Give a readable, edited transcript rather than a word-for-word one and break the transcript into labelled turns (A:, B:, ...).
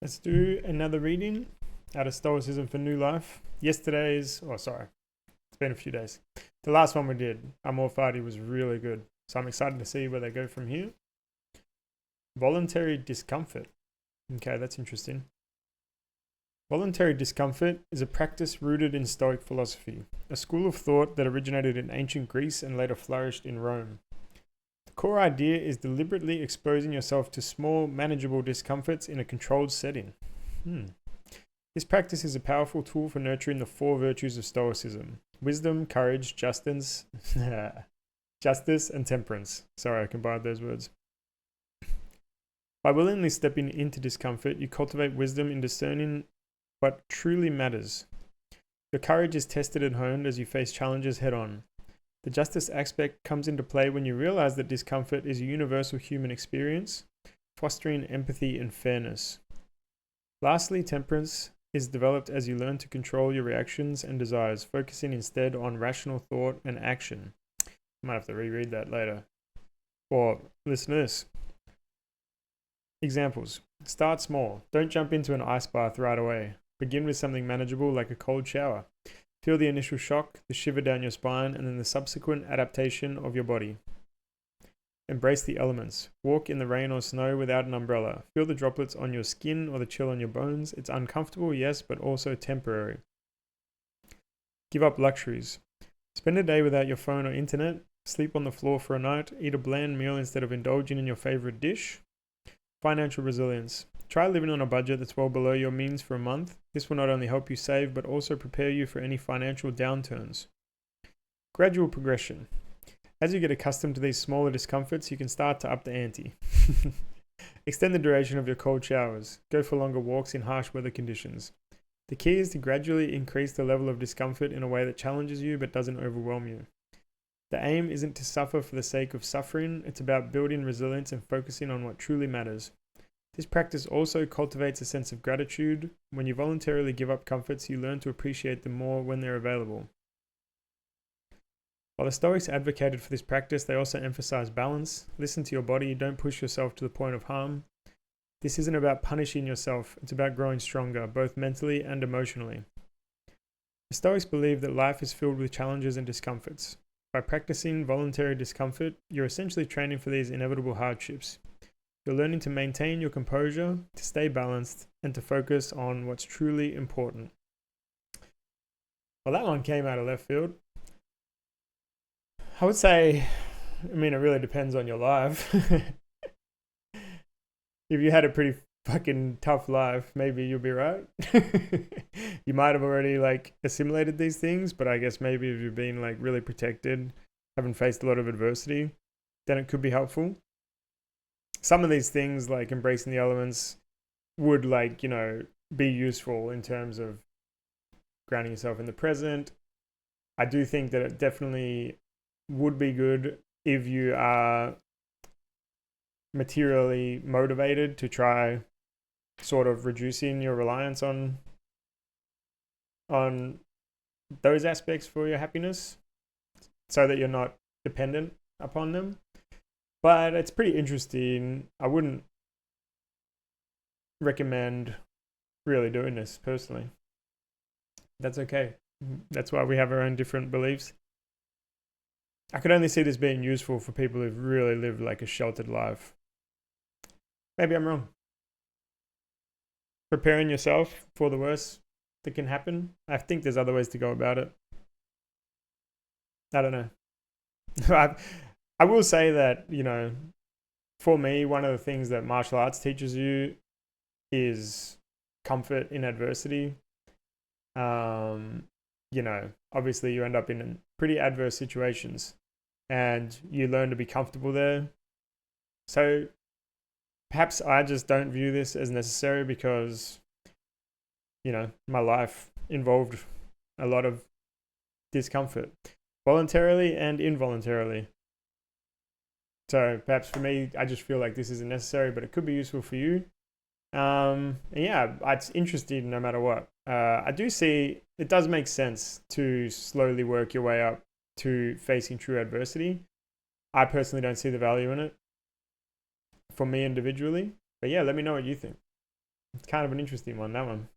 A: Let's do another reading out of Stoicism for New Life. It's been a few days. The last one we did, Amor Fati, was really good. So I'm excited to see where they go from here. Voluntary discomfort. Okay, that's interesting. Voluntary discomfort is a practice rooted in Stoic philosophy, a school of thought that originated in ancient Greece and later flourished in Rome. The core idea is deliberately exposing yourself to small, manageable discomforts in a controlled setting. This practice is a powerful tool for nurturing the four virtues of Stoicism: wisdom, courage, justice, and temperance. Sorry, I combined those words. By willingly stepping into discomfort, you cultivate wisdom in discerning what truly matters. Your courage is tested and honed as you face challenges head on. The justice aspect comes into play when you realize that discomfort is a universal human experience, fostering empathy and fairness. Lastly, temperance is developed as you learn to control your reactions and desires, focusing instead on rational thought and action. I might have to reread that later. Or listen to this. Examples. Start small. Don't jump into an ice bath right away. Begin with something manageable like a cold shower. Feel the initial shock, the shiver down your spine, and then the subsequent adaptation of your body. Embrace the elements. Walk in the rain or snow without an umbrella. Feel the droplets on your skin or the chill on your bones. It's uncomfortable, yes, but also temporary. Give up luxuries. Spend a day without your phone or internet. Sleep on the floor for a night. Eat a bland meal instead of indulging in your favorite dish. Financial resilience. Try living on a budget that's well below your means for a month. This will not only help you save, but also prepare you for any financial downturns. Gradual progression. As you get accustomed to these smaller discomforts, you can start to up the ante. Extend the duration of your cold showers. Go for longer walks in harsh weather conditions. The key is to gradually increase the level of discomfort in a way that challenges you but doesn't overwhelm you. The aim isn't to suffer for the sake of suffering, it's about building resilience and focusing on what truly matters. This practice also cultivates a sense of gratitude. When you voluntarily give up comforts, you learn to appreciate them more when they're available. While the Stoics advocated for this practice, they also emphasize balance. Listen to your body, don't push yourself to the point of harm. This isn't about punishing yourself, it's about growing stronger, both mentally and emotionally. The Stoics believe that life is filled with challenges and discomforts. By practicing voluntary discomfort, you're essentially training for these inevitable hardships. You're learning to maintain your composure, to stay balanced, and to focus on what's truly important. Well, that one came out of left field. I would say, it really depends on your life. If you had a pretty fucking tough life, maybe you'll be right. You might have already assimilated these things, but I guess maybe if you've been really protected, haven't faced a lot of adversity, then it could be helpful. Some of these things, like embracing the elements, would be useful in terms of grounding yourself in the present. I do think that it definitely would be good if you are materially motivated to try sort of reducing your reliance on those aspects for your happiness so that you're not dependent upon them. But it's pretty interesting. I wouldn't recommend really doing this personally. That's okay. That's why we have our own different beliefs. I could only see this being useful for people who've really lived a sheltered life. Maybe I'm wrong. Preparing yourself for the worst that can happen. I think there's other ways to go about it. I don't know. I will say that, for me, one of the things that martial arts teaches you is comfort in adversity. Obviously you end up in pretty adverse situations and you learn to be comfortable there. So perhaps I just don't view this as necessary because, my life involved a lot of discomfort, voluntarily and involuntarily. So perhaps for me, I just feel like this isn't necessary, but it could be useful for you. It's interesting no matter what. I do see it does make sense to slowly work your way up to facing true adversity. I personally don't see the value in it for me individually. But yeah, let me know what you think. It's kind of an interesting one, that one.